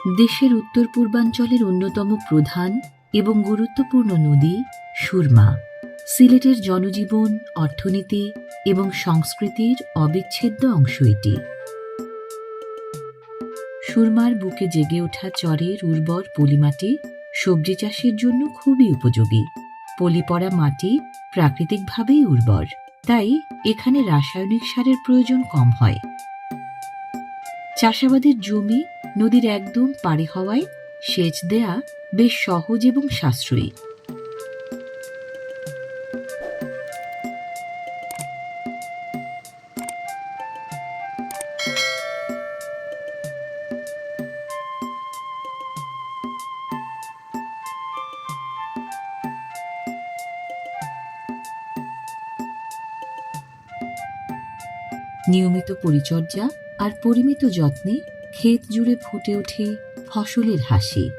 দেশের উত্তর পূর্বাঞ্চলের অন্যতম প্রধান এবং গুরুত্বপূর্ণ নদী সুরমা। সিলেটের জনজীবন, অর্থনীতি এবং সংস্কৃতির অবিচ্ছেদ্য অংশ এটি। সুরমার বুকে জেগে ওঠা চরের উর্বর পলিমাটি সবজি চাষের জন্য খুবই উপযোগী। পলিপড়া মাটি প্রাকৃতিকভাবেই উর্বর, তাই এখানে রাসায়নিক সারের প্রয়োজন কম হয়। চাষাবাদের জমি নদীর একদম পাড়ে হওয়ায় সেচ দেয়া বেশ সহজ এবং সাশ্রয়ী। নিয়মিত পরিচর্যা আর পরিমিত যত্নে ক্ষেত জুড়ে ফুটে ওঠে ফসলের হাসি।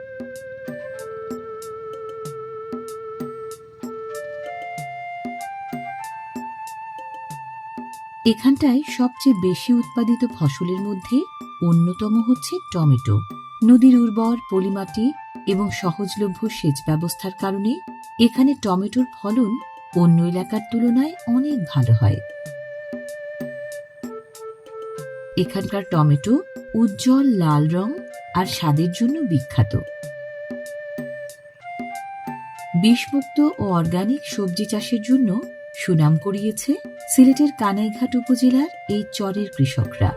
এখানটায় সবচেয়ে বেশি উৎপাদিত ফসলের মধ্যে অন্যতম হচ্ছে টমেটো। নদীর উর্বর পলিমাটি এবং সহজলভ্য সেচ ব্যবস্থার কারণে এখানে টমেটোর ফলন অন্য এলাকার তুলনায় অনেক ভালো হয়। এখানকার টমেটো উজ্জ্বল লাল রং আর স্বাদের জন্য বিখ্যাত। বিষমুক্ত ও অর্গানিক সবজি চাষের জন্য সুনাম কুড়িয়েছে সিলেটের কানাইঘাট উপজেলার এই চরের কৃষকরা।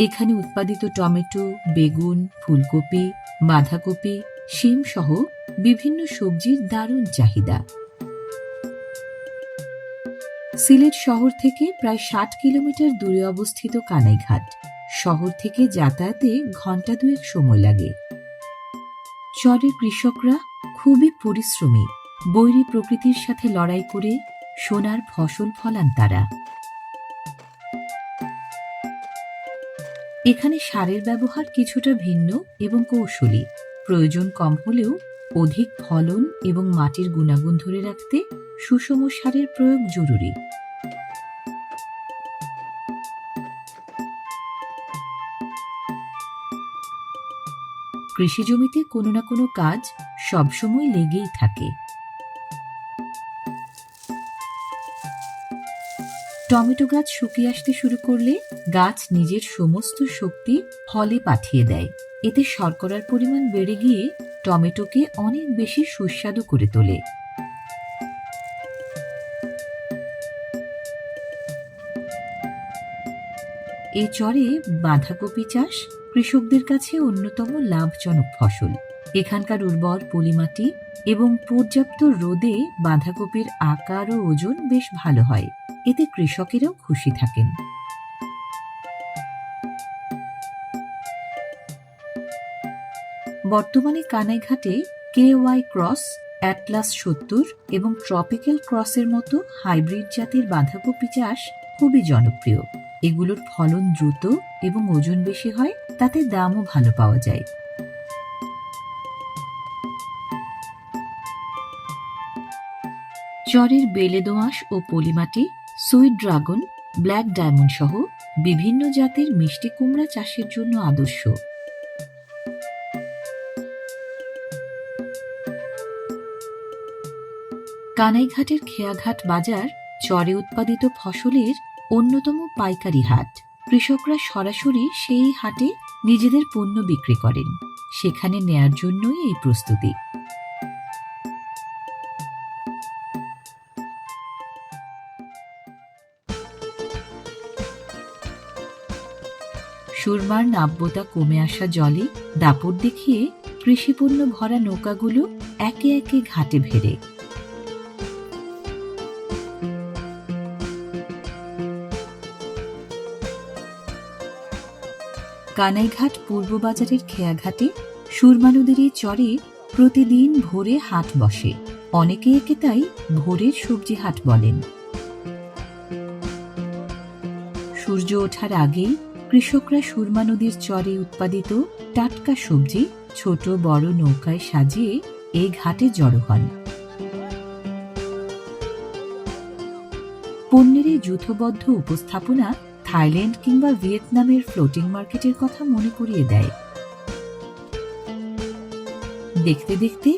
এখানে উৎপাদিত টমেটো, বেগুন, ফুলকপি, বাঁধাকপি, শিম সহ বিভিন্ন সবজির দারুণ চাহিদা। সিলেট শহর থেকে প্রায় ৬০ কিলোমিটার দূরে অবস্থিত কানাইঘাট শহর থেকে যাতায়াতে ঘণ্টা দুয়েক সময় লাগে। চরের কৃষকরা খুবই পরিশ্রমী, বৈরী প্রকৃতির সাথে লড়াই করে সোনার ফসল ফলান তারা। এখানে সারের ব্যবহার কিছুটা ভিন্ন এবং কৌশলী। প্রয়োজন কম হলেও অধিক ফলন এবং মাটির গুণাগুণ ধরে রাখতে সুষম সারের প্রয়োগ জরুরি। কৃষি জমিতে কোনো না কোনো কাজ সবসময় লেগেই থাকে। টমেটো গাছ শুকিয়ে আসতে শুরু করলে গাছ নিজের সমস্ত শক্তি ফলে পাঠিয়ে দেয়। এতে শর্করার পরিমাণ বেড়ে গিয়ে টমেটোকে অনেক বেশি সুস্বাদু করে তোলে। এই চরে বাঁধাকপি চাষ কৃষকদের কাছে অন্যতম লাভজনক ফসল। এখানকার উর্বর পলিমাটি এবং পর্যাপ্ত রোদে বাঁধাকপির আকার ও ওজন বেশ ভালো হয়। এতে কৃষকেরাও খুশি থাকেন। বর্তমানে কানাইঘাটে KY ক্রস, অ্যাটলাস ৭০ এবং ট্রপিক্যাল ক্রসের মতো হাইব্রিড জাতের বাঁধাকপি চাষ খুবই জনপ্রিয়। এগুলোর ফলন দ্রুত এবং ওজন বেশি হয়, তাতে দামও ভালো পাওয়া যায়। চরের বেলে দোআঁশ ও পলিমাটি সুইট ড্রাগন, ব্ল্যাক ডায়মন্ড সহ বিভিন্ন জাতের মিষ্টি কুমড়া চাষের জন্য আদর্শ। কানাইঘাটের খেয়াঘাট বাজার চরে উৎপাদিত ফসলের অন্যতম পাইকারি হাট। কৃষকরা সরাসরি সেই হাটে নিজেদের পণ্য বিক্রি করেন। সেখানে নেয়ার জন্যই এই প্রস্তুতি। সুরমার নাব্যতা কমে আসা জলে দাপট দেখিয়ে কৃষিপণ্য ভরা নৌকাগুলো একে একে ঘাটে ভেড়ে। কানাইঘাট পূর্ব বাজারের খেয়াঘাটে সুরমা নদীর এই চরে প্রতিদিন ভোরে হাট বসে। অনেকে একে তাই ভোরের সবজি হাট বলেন। সূর্য ওঠার আগেই কৃষকরা সুরমা নদীর চরে উৎপাদিত টাটকা সবজি ছোট বড় নৌকায় সাজিয়ে এই ঘাটে জড়ো হন। পণ্যের এই যূথবদ্ধ উপস্থাপনা থাইল্যান্ড কিংবা ভিয়েতনামের ফ্লোটিং মার্কেটের কথা মনে করিয়ে দেয়। দেখতে দেখতে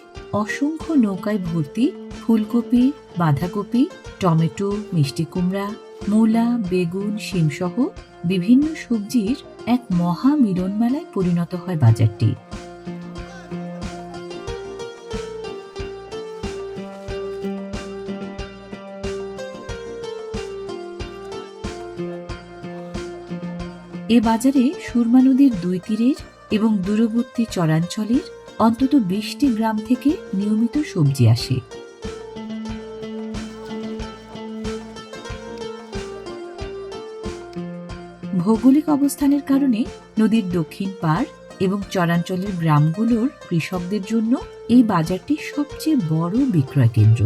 অসংখ্য নৌকায় ভর্তি ফুলকপি, বাঁধাকপি, টমেটো, মিষ্টি কুমড়া, মূলা, বেগুন, শিমসহ বিভিন্ন সবজির এক মহা মিলনমেলায় পরিণত হয় বাজারটি। এ বাজারে সুরমা নদীর দুই তীরের এবং দূরবর্তী চরাঞ্চলের অন্তত 20টি গ্রাম থেকে নিয়মিত সবজি আসে। ভৌগোলিক অবস্থানের কারণে নদীর দক্ষিণ পাড় এবং চরাঞ্চলের গ্রামগুলোর কৃষকদের জন্য এই বাজারটি সবচেয়ে বড় বিক্রয় কেন্দ্র।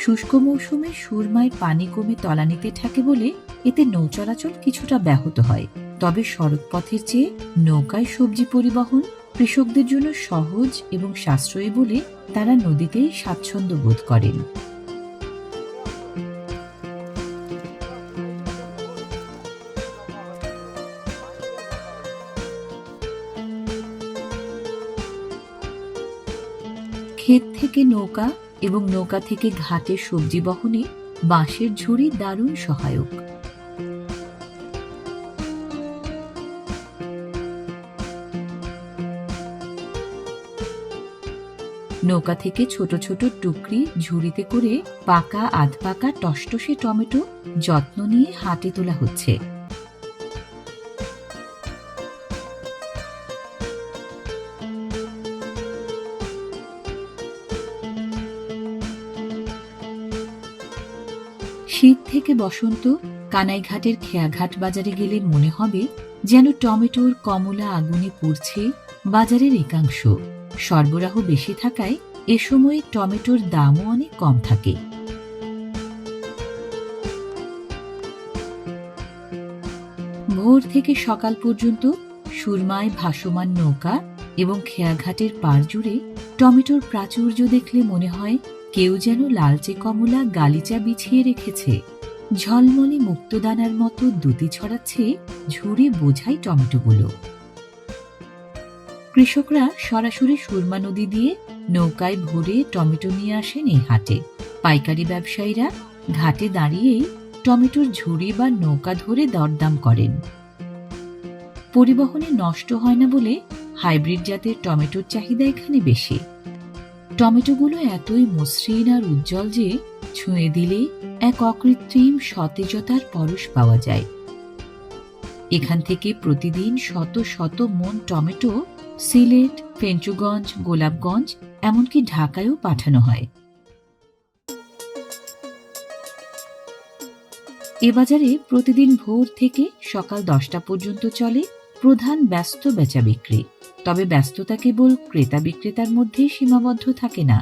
শুষ্ক মৌসুমে সুরমায় পানি কমে তলানিতে থাকে বলে এতে নৌ চলাচল কিছুটা ব্যাহত হয়। তবে সড়কপথের চেয়ে নৌকায় সবজি পরিবহন কৃষকদের জন্য সহজ এবং সাশ্রয়ী বলে তারা নদীতেই স্বাচ্ছন্দ্য বোধ করেন। ক্ষেত থেকে নৌকা এবং নৌকা থেকে ঘাটে সবজি বহনে বাঁশের ঝুড়ি দারুণ সহায়ক। নৌকা থেকে ছোট ছোট টুকরি ঝুড়িতে করে পাকা আধ পাকা টসটসে টমেটো যত্ন নিয়ে হাটে তোলা হচ্ছে। শীত থেকে বসন্ত কানাইঘাটের খেয়াঘাট বাজারে গেলে মনে হবে যেন টমেটোর কমলা আগুনে পুড়ছে বাজারের একাংশ। সরবরাহ বেশি থাকায় এ সময়ে টমেটোর দামও অনেক কম থাকে। ভোর থেকে সকাল পর্যন্ত সুরমায় ভাসমান নৌকা এবং খেয়াঘাটের পাড় জুড়ে টমেটোর প্রাচুর্য দেখলে মনে হয় কেউ যেন লালচে কমলা গালিচা বিছিয়ে রেখেছে। ঝলমলে মুক্তদানার মতো দুতি ছড়াচ্ছে ঝুড়ি বোঝাই টমেটোগুলো। কৃষকরা সরাসরি সুরমা নদী দিয়ে নৌকায় ভরে টমেটো নিয়ে আসেন এই হাটে। পাইকারি ব্যবসায়ীরা ঘাটে দাঁড়িয়েই টমেটোর ঝুড়ি বা নৌকা ধরে দরদাম করেন। পরিবহনে নষ্ট হয় না বলে হাইব্রিড জাতের টমেটোর চাহিদা এখানে বেশি। টমেটোগুলো এতই মসৃণ আর উজ্জ্বল যে ছুঁয়ে দিলে এক অকৃত্রিম সতেজতার পরশ পাওয়া যায়। এখান থেকে প্রতিদিন শত শত মন টমেটো সিলেট, ফেঞ্চুগঞ্জ, গোলাপগঞ্জ এমনকি ঢাকায়ও পাঠানো হয়। এ বাজারে প্রতিদিন ভোর থেকে সকাল 10টা পর্যন্ত চলে প্রধান ব্যস্ত বেচা বিক্রি। তবে ব্যস্ততা কেবল ক্রেতা বিক্রেতার মধ্যেই সীমাবদ্ধ থাকে না।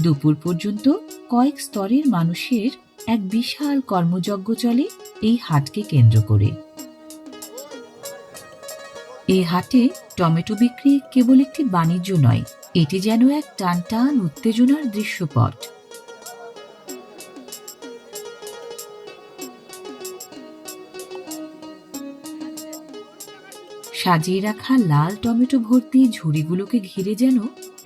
দুপুর পর্যন্ত কয়েক স্তরের মানুষের এক বিশাল কর্মযজ্ঞ চলে এই হাটকে কেন্দ্র করে। এই হাটে টমেটো বিক্রি কেবল একটি বাণিজ্য নয়, এটি যেন এক টানটান উত্তেজনার দৃশ্যপট। সাজিয়ে রাখা লাল টমেটো ভর্তি ঝুড়িগুলোকে ঘিরে যেন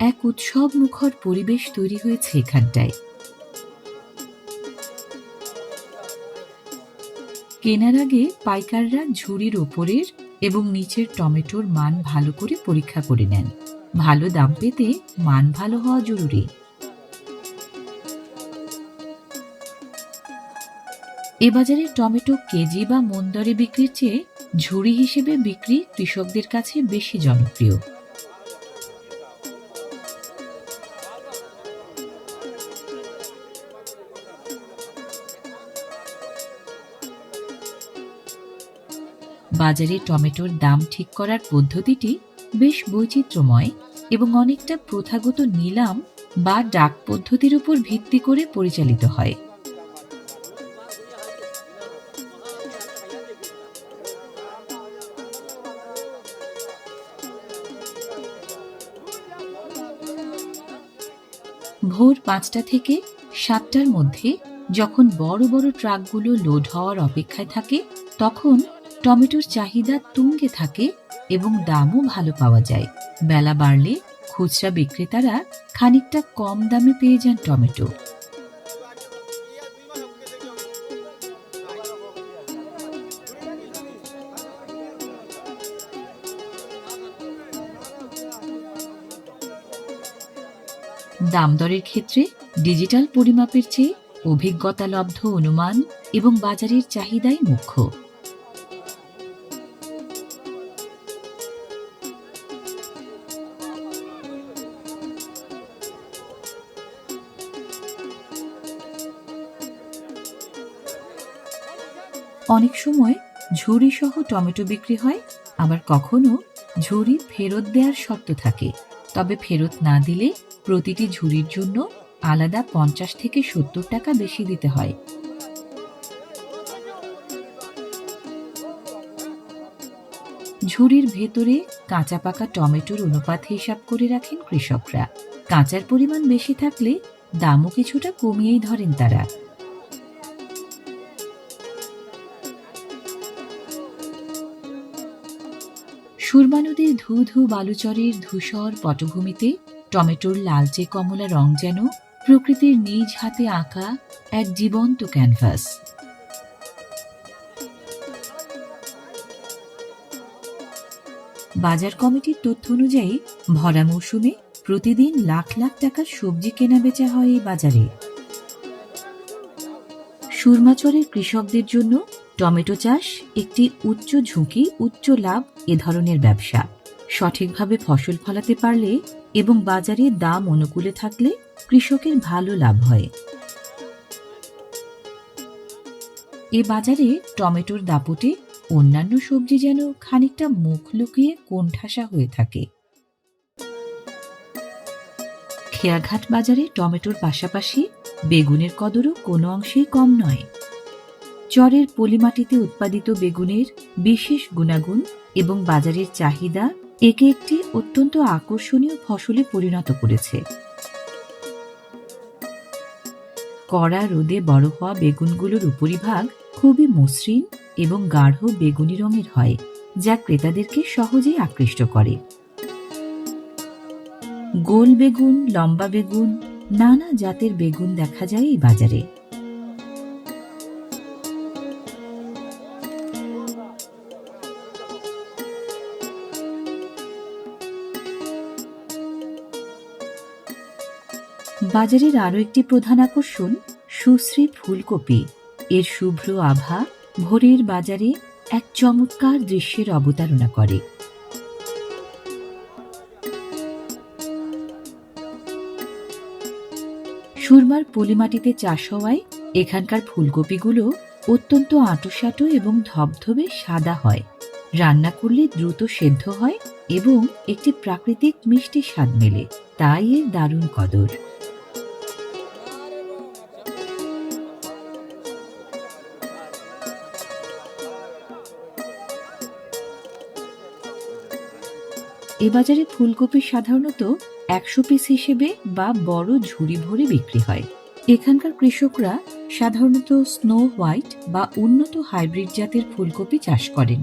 এক উৎসব মুখর পরিবেশ তৈরি হয়েছে এখানটায়। কেনার আগে পাইকাররা ঝুড়ির ওপরের এবং নিচের টমেটোর মান ভালো করে পরীক্ষা করে নেন। ভালো দাম পেতে মান ভালো হওয়া জরুরি। এ বাজারে টমেটো কেজি বা মন দরে বিক্রির চেয়ে ঝুড়ি হিসেবে বিক্রি কৃষকদের কাছে বেশি জনপ্রিয়। বাজারে টমেটোর দাম ঠিক করার পদ্ধতিটি বেশ বৈচিত্র্যময় এবং অনেকটা প্রথাগত নিলাম বা ডাক পদ্ধতির উপর ভিত্তি করে পরিচালিত হয়। ভোর 5টা থেকে 7টার মধ্যে যখন বড় বড় ট্রাকগুলো লোড হওয়ার অপেক্ষায় থাকে, তখন টমেটোর চাহিদা তুঙ্গে থাকে এবং দামও ভালো পাওয়া যায়। বেলা বাড়লে খুচরা বিক্রেতারা খানিকটা কম দামে পেয়ে যান টমেটো। দাম দরের ক্ষেত্রে ডিজিটাল পরিমাপের চেয়ে অভিজ্ঞতালব্ধ অনুমান এবং বাজারের চাহিদাই মুখ্য। অনেক সময় ঝুরি সহ টমেটো বিক্রি হয়, আবার কখনো ঝুরি ফেরত দেওয়ার শর্ত থাকে। তবে ফেরত না দিলে প্রতিটি ঝুরির জন্য আলাদা 50 থেকে 70 টাকা বেশি দিতে হয়। ঝুড়ির ভেতরে কাঁচা পাকা টমেটোর অনুপাত হিসাব করে রাখেন কৃষকরা। কাঁচার পরিমাণ বেশি থাকলে দামও কিছুটা কমিয়েই ধরেন তারা। সুরমা নদীর ধু ধু বালুচরের ধূসর পটভূমিতে টমেটোর লালচে কমলা রং যেন প্রকৃতির নিজ হাতে আঁকা এক জীবন্ত ক্যানভাস। বাজার কমিটির তথ্য অনুযায়ী ভরা মৌসুমে প্রতিদিন লাখ লাখ টাকার সবজি কেনা বেচা হয় এই বাজারে। সুরমাচরের কৃষকদের জন্য টমেটো চাষ একটি উচ্চ ঝুঁকি উচ্চ লাভ এ ধরনের ব্যবসা। সঠিকভাবে ফসল ফলাতে পারলে এবং বাজারে দাম অনুকূলে থাকলে কৃষকের ভালো লাভ হয়। এ বাজারে টমেটোর দাপটে অন্যান্য সবজি যেন খানিকটা মুখ লুকিয়ে কোণঠাসা হয়ে থাকে। খেয়াঘাট বাজারে টমেটোর পাশাপাশি বেগুনের কদরও কোনো অংশেই কম নয়। চরের পলিমাটিতে উৎপাদিত বেগুনের বিশেষ গুণাগুণ এবং বাজারের চাহিদা একে একটি অত্যন্ত আকর্ষণীয় ফসলে পরিণত করেছে। কড়া রোদে বড় হওয়া বেগুনগুলোর উপরিভাগ খুবই মসৃণ এবং গাঢ় বেগুনি রঙের হয়, যা ক্রেতাদেরকে সহজেই আকৃষ্ট করে। গোল বেগুন, লম্বা বেগুন, নানা জাতের বেগুন দেখা যায় এই বাজারে। বাজারের আরও একটি প্রধান আকর্ষণ সুশ্রী ফুলকপি। এর শুভ্র আভা ভোরের বাজারে এক চমৎকার দৃশ্যের অবতারণা করে। সুরমার পলিমাটিতে চাষ হওয়ায় এখানকার ফুলকপিগুলো অত্যন্ত আঁটোসাঁটো এবং ধবধবে সাদা হয়। রান্না করলে দ্রুত সেদ্ধ হয় এবং একটি প্রাকৃতিক মিষ্টি স্বাদ মেলে, তাই এর দারুণ কদর। এ বাজারে ফুলকপি সাধারণত 100 পিস হিসেবে বা বড় ঝুড়ি ভরে বিক্রি হয়। এখানকার কৃষকরা সাধারণত স্নো হোয়াইট বা উন্নত হাইব্রিড জাতের ফুলকপি চাষ করেন।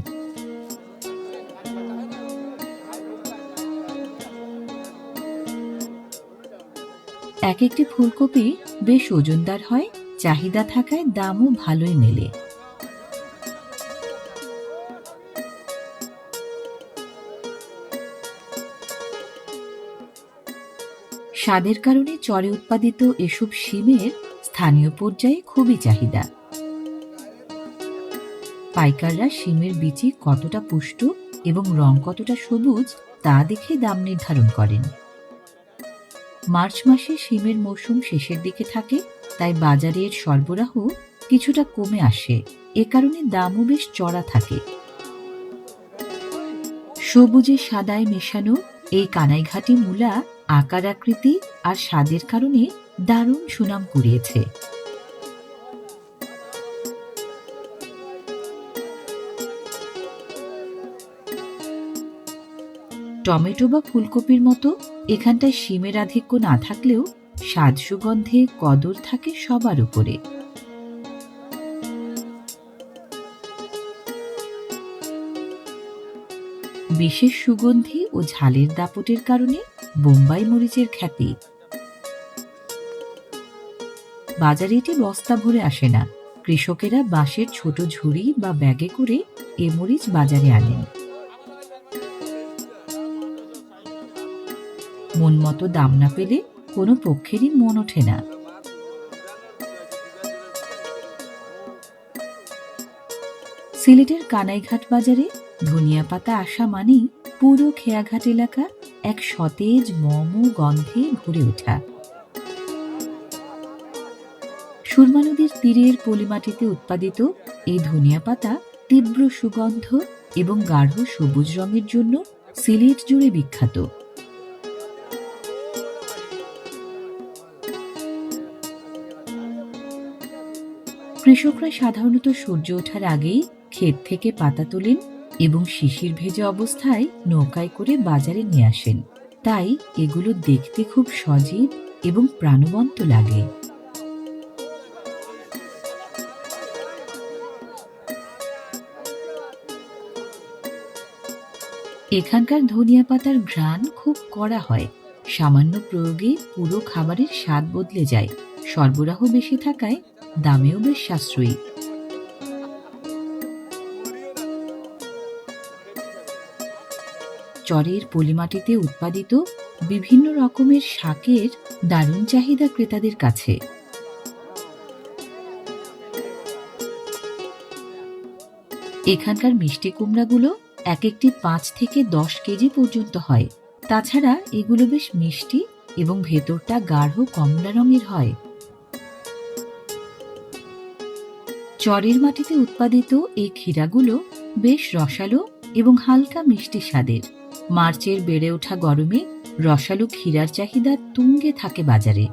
এক একটি ফুলকপি বেশ ওজনদার হয়, চাহিদা থাকায় দামও ভালোই মেলে। স্বাদের কারণে চরে উৎপাদিত এসব শিমের স্থানীয় পর্যায়ে খুবই চাহিদা। পাইকাররা শিমের বীচি কতটা পুষ্ট এবং রং কতটা সবুজ তা দেখে দাম নির্ধারণ করেন। মার্চ মাসে শিমের মৌসুম শেষের দিকে থাকে, তাই বাজারের সরবরাহ কিছুটা কমে আসে। এ কারণে দামও বেশ চড়া থাকে। সবুজে সাদায় মেশানো এই কানাইঘাটি মূলা আকার আকৃতি আর স্বাদের কারণে দারুণ সুনাম কুড়িয়েছে। টমেটো বা ফুলকপির মতো এখানটায় শিমের আধিক্য না থাকলেও স্বাদ সুগন্ধে কদর থাকে সবার উপরে। বিশেষ সুগন্ধি ও ঝালের দাপটের কারণে বোম্বাই মরিচের খ্যাতি। বাজারে এটি বস্তা ভরে আসে না, কৃষকেরা বাঁশের ছোট ঝুড়ি বা ব্যাগে করে এ মরিচ বাজারে আনেন। মন মতো দাম না পেলে কোনো পক্ষেরই মন ওঠে না। সিলেটের কানাইঘাট বাজারে ধনিয়া পাতা আসা মানেই পুরো খেয়াঘাট এলাকা এক সতেজ মম গন্ধে ভরে ওঠা। সুরমা নদীর তীরের পলিমাটিতে উৎপাদিত এই ধনিয়া পাতা তীব্র সুগন্ধ এবং গাঢ় সবুজ রঙের জন্য সিলেট জুড়ে বিখ্যাত। কৃষকরা সাধারণত সূর্য ওঠার আগেই ক্ষেত থেকে পাতা তোলেন এবং শিশির ভেজা অবস্থায় নৌকায় করে বাজারে নিয়ে আসেন, তাই এগুলো দেখতে খুব সজীব এবং প্রাণবন্ত লাগে। এখানকার ধনিয়া পাতার ঘ্রাণ খুব কড়া হয়, সামান্য প্রয়োগে পুরো খাবারের স্বাদ বদলে যায়। সরবরাহ বেশি থাকায় দামেও বেশ সাশ্রয়ী। চরের পলিমাটিতে উৎপাদিত বিভিন্ন রকমের শাকের দারুণ চাহিদা ক্রেতাদের কাছে। এখানকার মিষ্টি কুমড়াগুলো এক একটি 5 থেকে 10 কেজি পর্যন্ত হয়। তাছাড়া এগুলো বেশ মিষ্টি এবং ভেতরটা গাঢ় কমলা রঙের হয়। চরের মাটিতে উৎপাদিত এই ক্ষীরাগুলো বেশ রসালো এবং হালকা মিষ্টি স্বাদের। মার্চের বেড়ে ওঠা গরমে রসালো ক্ষীরার চাহিদা তুঙ্গে থাকে বাজারে।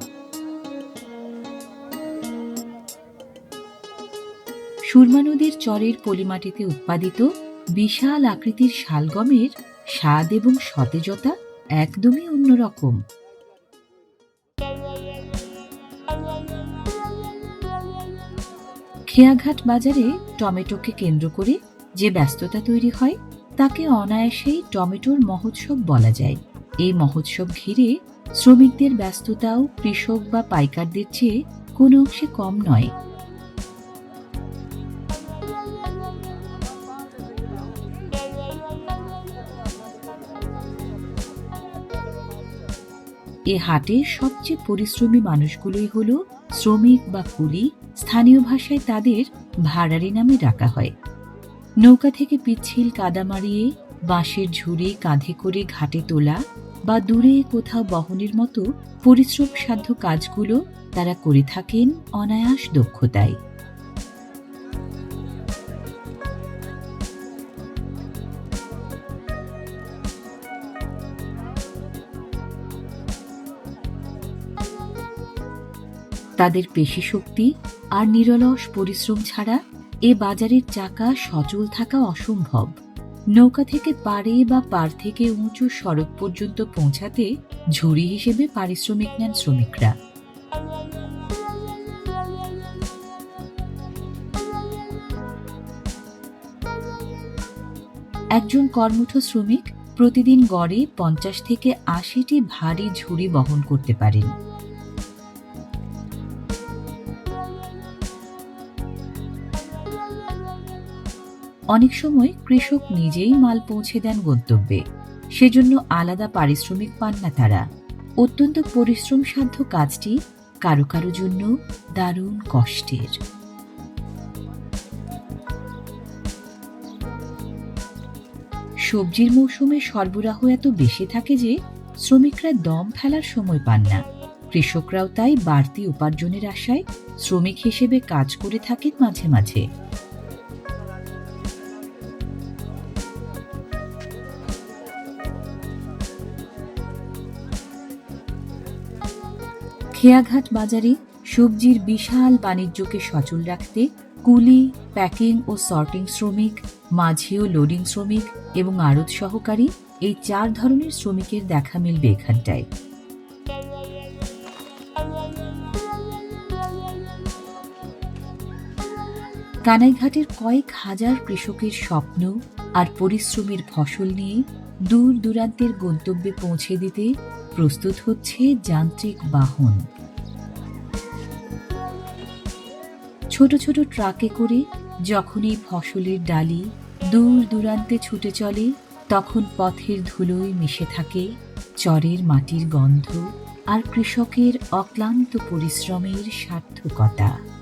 সুরমা নদীর চরের পলিমাটিতে উৎপাদিত বিশাল আকৃতির শালগমের স্বাদ এবং সতেজতা একদমই অন্যরকম। খেয়াঘাট বাজারে টমেটোকে কেন্দ্র করে যে ব্যস্ততা তৈরি হয় তাকে অনায়াসেই টমেটোর মহোৎসব বলা যায়। এই মহোৎসব ঘিরে শ্রমিকদের ব্যস্ততাও কৃষক বা পাইকারদের চেয়ে কোনো অংশে কম নয়। এ হাটে সবচেয়ে পরিশ্রমী মানুষগুলোই হল শ্রমিক বা কুলি, স্থানীয় ভাষায় তাদের ভাড়ারি নামে ডাকা হয়। নৌকা থেকে পিচ্ছিল কাদা মারিয়ে বাঁশের ঝুড়ি কাঁধে করে ঘাটে তোলা বা দূরে কোথাও বহনের মতো পরিশ্রম সাধ্য কাজগুলো তারা করে থাকেন অনায়াস দক্ষতায়। তাদের পেশিশক্তি আর নিরলস পরিশ্রম ছাড়া এ বাজারের চাকা সচল থাকা অসম্ভব। নৌকা থেকে পাড়ে বা পাড় থেকে উঁচু সড়ক পর্যন্ত পৌঁছাতে ঝুড়ি হিসেবে পারিশ্রমিক নেন শ্রমিকরা। একজন কর্মঠ শ্রমিক প্রতিদিন গড়ে 50 থেকে 80টি ভারী ঝুড়ি বহন করতে পারেন। অনেক সময় কৃষক নিজেই মাল পৌঁছে দেন গন্তব্যে, সেজন্য আলাদা পারিশ্রমিক পান না তারা। অত্যন্ত পরিশ্রম সাধ্য কাজটি কারো কারো জন্য দারুণ কষ্টের। সবজির মৌসুমে সরবরাহ এত বেশি থাকে যে শ্রমিকরা দম ফেলার সময় পান না। কৃষকরাও তাই বাড়তি উপার্জনের আশায় শ্রমিক হিসেবে কাজ করে থাকেন মাঝে মাঝে। খেয়াঘাট বাজারে সবজির বিশাল বাণিজ্যকে সচল রাখতে কুলি, প্যাকিং ও সর্টিং শ্রমিক, মাঝি ও লোডিং শ্রমিক এবং আড়ত সহকারী, এই 4 ধরনের শ্রমিকের দেখা মিলবে এখানটায়। কানাইঘাটের কয়েক হাজার কৃষকের স্বপ্ন আর পরিশ্রমের ফসল নিয়ে দূর দূরান্তের গন্তব্যে পৌঁছে দিতে প্রস্তুত হচ্ছে যান্ত্রিক বাহন। ছোট ছোট ট্রাকে করে যখন এই ফসলের ডালি দূর দূরান্তে ছুটে চলে, তখন পথের ধুলোয় মিশে থাকে চরের মাটির গন্ধ আর কৃষকের অক্লান্ত পরিশ্রমের সার্থকতা।